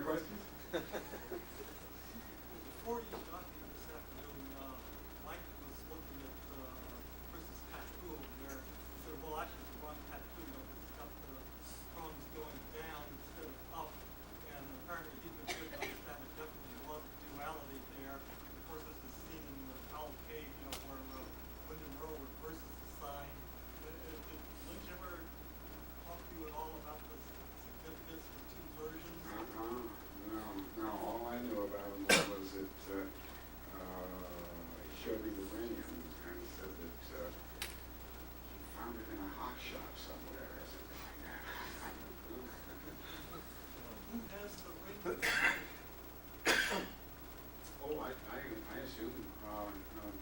questions? Before you got here this afternoon, Mike was looking at Chris's tattoo over there. He said, well, actually, it's the wrong tattoo. It's got the prongs going down instead of up. And apparently, he's been good to understand that definitely was a duality there. Of course, this is seen in the Owl Cave, where Wyndham Row reverses the sign. Did Lynch ever talk to you at all about the significance of the two versions? No. All I knew about him was that he showed me the ring and said that he found it in a hawk shop somewhere. I said, Who has the ring? oh, I assume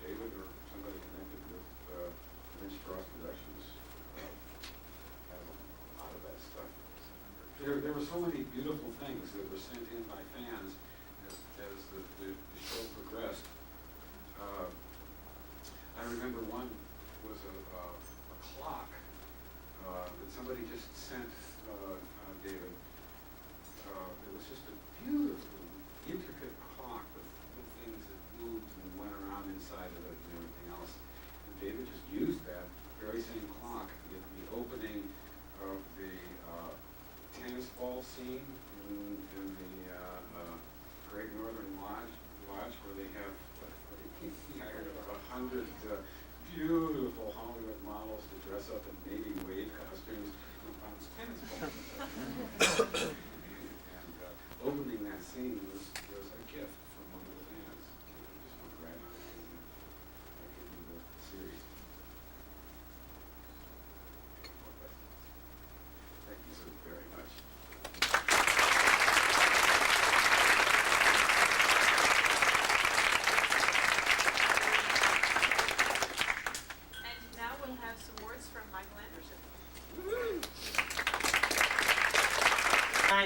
David or somebody connected with Lynch Frost Productions has a lot of that stuff. There were so many beautiful things that were sent in by fans as the show progressed. I remember one was a clock that somebody just sent David. It was just a beautiful, intricate clock with things that moved and went around inside of it and everything else. And David just used that very same clock in the opening of the tennis ball scene in the Great Northern Lodge where they have he hired about 100 beautiful Hollywood models to dress up in Navy Wade costumes and bounce tennis balls. And opening that scene was a gift from one of the fans. Just went right on back into the series. Thank you so very much.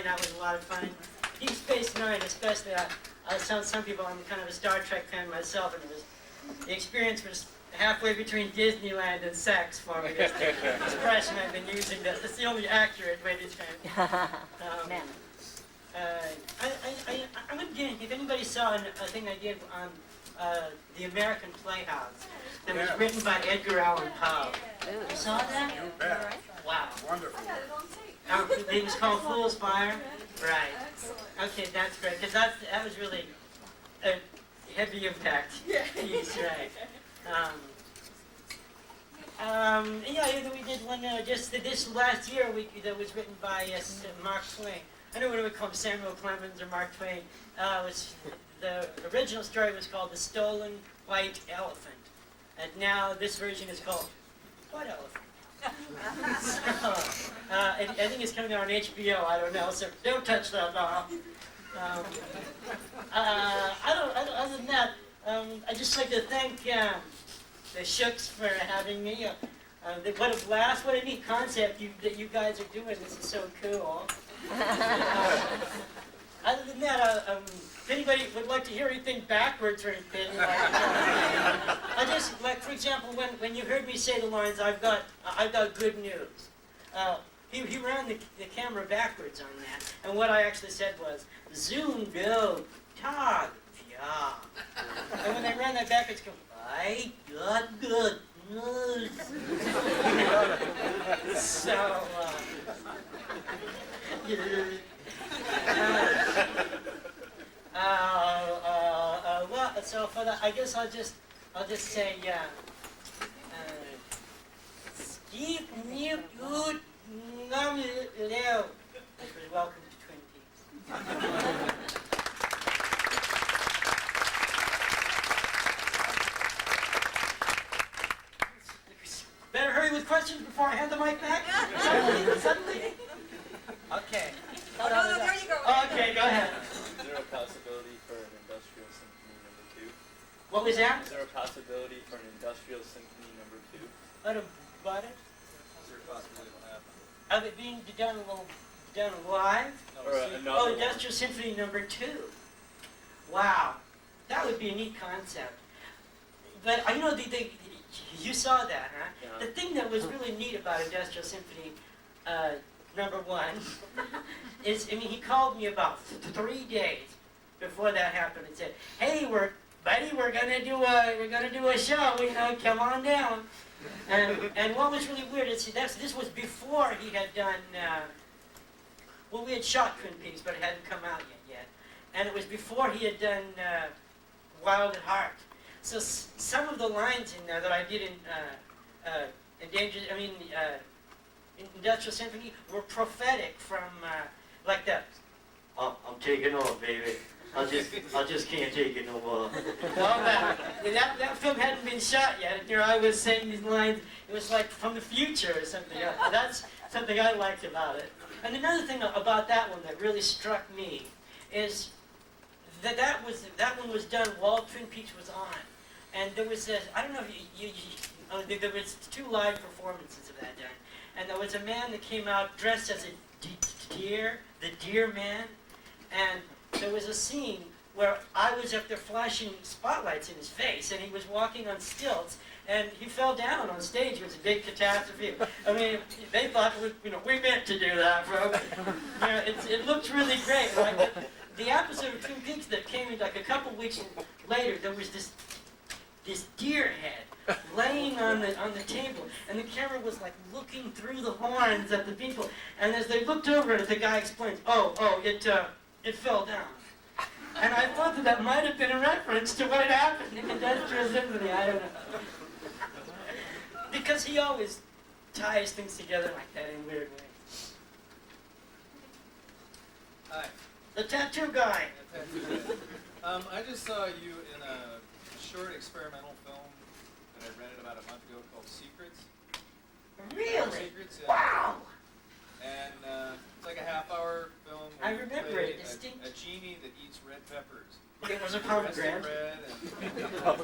That was a lot of fun. Deep Space Nine, especially. Some people, I'm kind of a Star Trek fan myself, and the experience was halfway between Disneyland and sex for me. That's the expression I've been using. That's the only accurate way to describe it. I'm going to get, if anybody saw a thing I did on The American Playhouse that was written by Edgar Allan Poe. You saw that? You bet. Wow. Wonderful. It was called Fool's Fire? Right. Okay, that's great, because that was really a heavy impact piece, right. We did one just this last year that was written by Mark Twain. I don't know what we call him, Samuel Clemens or Mark Twain. The original story was called The Stolen White Elephant. And now this version is called What Elephant? I think it's coming out on HBO, I don't know, so don't touch that now. Other than that, I'd just like to thank the Shooks for having me. What a blast, what a neat concept that you guys are doing. This is so cool. Other than that, if anybody would like to hear anything backwards or anything, I just, like, for example, when you heard me say the lines, I've got good news. He ran the camera backwards on that, and what I actually said was, Zoom, go, Tag, yeah. And when I ran that backwards, go, I got good news. So, so for that, I guess I'll just say, Steve New Good Nam Leo. Welcome to Twin Peaks. Better hurry with questions before I hand the mic back. Suddenly. Okay. No, there you go. Okay, go ahead. Is there a possibility for an industrial symphony number 2? What was that? Is there a possibility for an industrial symphony number 2? What about it? Is there a possibility it will happen? Of it being done live? Or Industrial Symphony number 2. Wow, that would be a neat concept. But you know, you saw that, huh? Yeah. The thing that was really neat about Industrial Symphony number 1 he called me about 3 days before that happened and said, "Hey, we're gonna do a show. Come on down." And what was really weird is this was before he had done. We had shot Twin Peaks, but it hadn't come out yet. And it was before he had done Wild at Heart. So some of the lines in there that I did in Industrial Symphony were prophetic from like that. "Oh, I'm taking off, baby. I just can't take it no more." Well, that film hadn't been shot yet, and here I was saying these lines. It was like from the future or something. That's something I liked about it. And another thing about that one that really struck me is that one was done while Twin Peaks was on, and there was I don't know if there was 2 live performances of that done, and there was a man that came out dressed as a deer, the Deer Man, and there was a scene where I was up there flashing spotlights in his face, and he was walking on stilts, and he fell down on stage. It was a big catastrophe. I mean, they thought we meant to do that, bro. It looked really great, right? But the episode of Twin Peaks that came in like a couple weeks later, there was this deer head laying on the table, and the camera was like looking through the horns at the people, and as they looked over it, the guy explains, it fell down. And I thought that might have been a reference to what happened in Industrial Symphony. I don't know. Because he always ties things together like that in weird ways. Hi. The tattoo guy. I just saw you in a short experimental film that I rented about a month ago called Secrets. Really? Secrets, yeah. Wow! And it's like a half-hour film. I where you remember play it distinctly. a genie that eats red peppers. It was a Dressed in pomegranate. red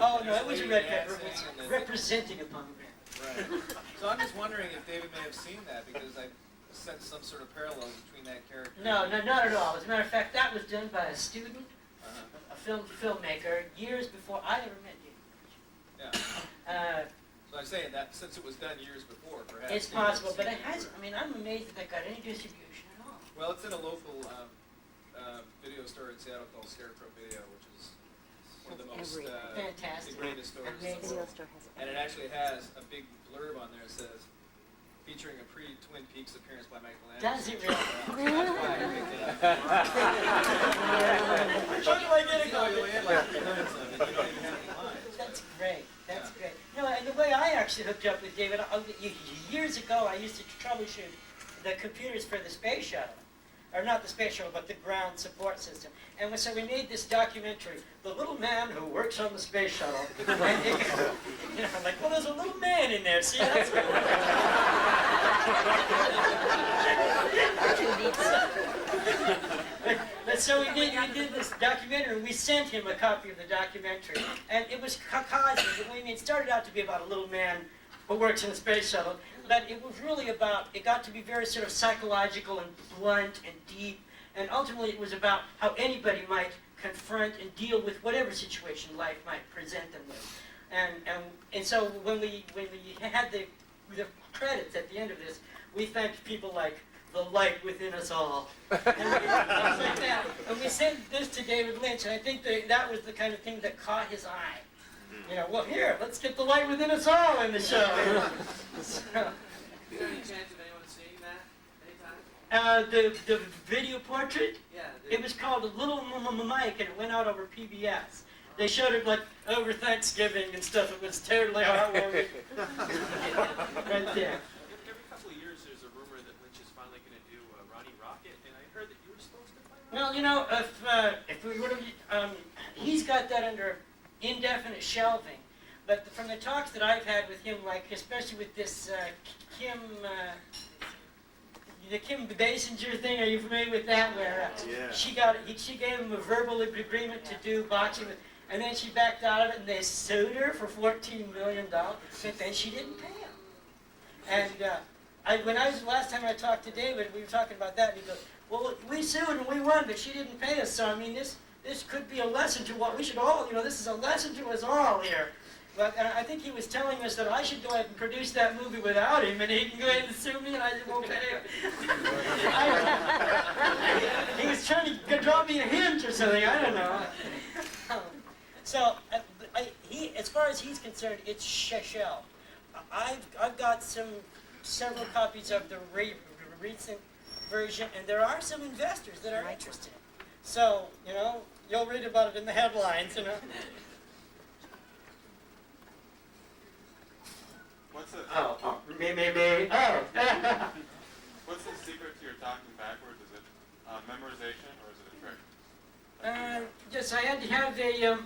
Oh no, it was a red pepper. It dancing was and- representing a pomegranate. Right. So I'm just wondering if David may have seen that, because I sense some sort of parallels between that character. No, not at all. As a matter of fact, that was done by a student, Uh-huh. a filmmaker, years before I ever met you. Yeah. So I'm saying that since it was done years before, perhaps. It's David possible, but seen it has. I mean, I'm amazed that that got any distribution at all. Well, it's in a local video store in Seattle called Scarecrow Video, which is one of the most Fantastic. the greatest stores in the Amazing. world. And it actually has a big blurb on there that says, featuring a pre-Twin Peaks appearance by Michelangelo. Does it really? That's why I picked it up. How do I get You know, you'll end like 3 minutes of it, you don't even have any lines. That's great. That's Yeah. great. No, and the way I actually hooked up with David, years ago, I used to troubleshoot the computers for the space shuttle. Or not the space shuttle, but the ground support system. And so we made this documentary, The Little Man Who Works on the Space Shuttle. And I'm like, well, there's a little man in there. See, that's But so we did this documentary, and we sent him a copy of the documentary. And it was cosmic. I mean, it started out to be about a little man who works in the space shuttle, but it was really about, it got to be very sort of psychological and blunt and deep, and ultimately it was about how anybody might confront and deal with whatever situation life might present them with. And so when we had the credits at the end of this, we thanked people like the light within us all. And things like that. And we sent this to David Lynch, and I think that was the kind of thing that caught his eye. You know, well, here, let's get the light within us all in the show. So, Is there any chance of anyone seeing that anytime? the video portrait, Yeah. it was called Little Mike, and it went out over PBS. They showed it like over Thanksgiving and stuff. It was totally heartwarming. Right there. Every couple of years, there's a rumor that Lynch is finally going to do Ronnie Rocket, and I heard that you were supposed to play Ronnie. Well, you know, if we would have, he's got that under indefinite shelving. But from the talks that I've had with him, like especially with this the Kim Basinger thing, are you familiar with that? Where she gave him a verbal agreement to do boxing, and then she backed out of it, and they sued her for $14 million. But then she didn't pay him. And last time I talked to David, we were talking about that, and he goes, "Well, we sued and we won, but she didn't pay us. So I mean, this could be a lesson to what we should all, this is a lesson to us all here." But I think he was telling us that I should go ahead and produce that movie without him, and he can go ahead and sue me, and I won't pay him. me a hint or something. I don't know. So, as far as he's concerned, it's shell. I've got several copies of the recent version, and there are some investors that are interested. So, you'll read about it in the headlines, What's the me. Oh. What's the secret to your talking backwards? Is it memorization or is it a trick? Yes, I had to have a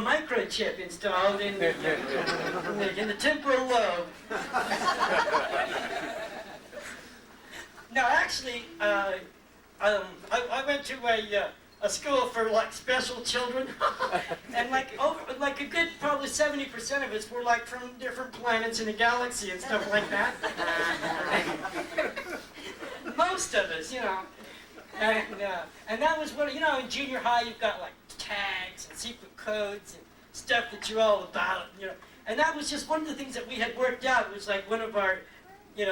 microchip installed in the temporal lobe. No, actually, I went to a school for like special children, and like a good probably 70% of us were like from different planets in the galaxy and stuff like that. Most of us, and that was what in junior high you've got like tags and secret codes and stuff that you're all about, and that was just one of the things that we had worked out. It was like one of our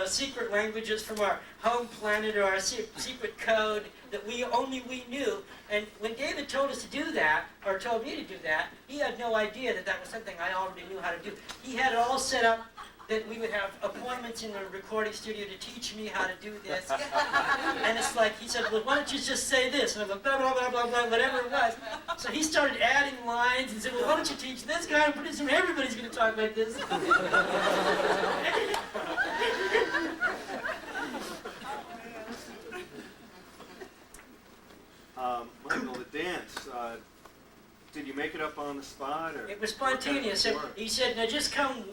secret languages from our home planet, or our secret code that only we knew. And when David told us to do that, or told me to do that, he had no idea that was something I already knew how to do. He had it all set up that we would have appointments in the recording studio to teach me how to do this. And it's like, he said, well, why don't you just say this? And I was like, blah, blah, blah, blah, blah, whatever it was. So he started adding lines and said, well, why don't you teach this guy and produce him? Everybody's going to talk like this. Michael, the dance, did you make it up on the spot? Or it was spontaneous. He said, now just come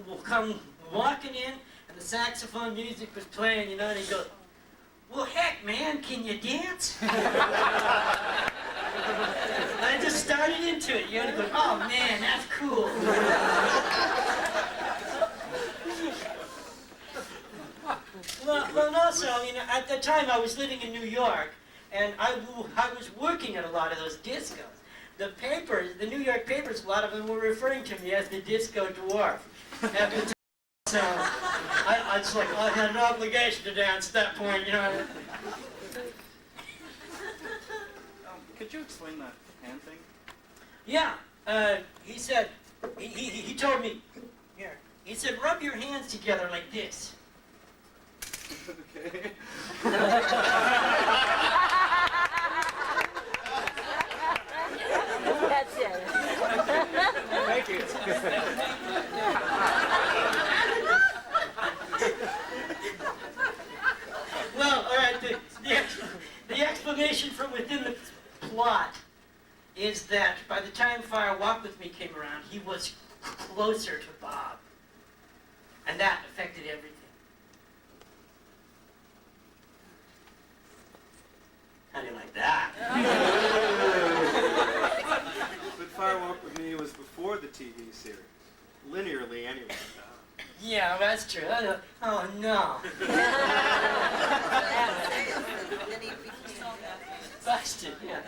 walking in, and the saxophone music was playing, and he goes, well, heck, man, can you dance? And I just started into it, and he goes, oh, man, that's cool. Well, also, at the time I was living in New York, and I was working at a lot of those discos. The papers, the New York papers, a lot of them were referring to me as the disco dwarf. So I was like, I had an obligation to dance at that point, Could you explain that hand thing? Yeah, he said, he told me, here, he said, rub your hands together like this. Okay. That's it. Thank you. Well, all right, the explanation from within the plot is that by the time Fire Walk With Me came around, he was closer to Bob. And that affected everything. How do you like that? But Firewalk With Me was before the TV series. Linearly, anyway. Yeah, that's true. Oh, no. Busted, yeah.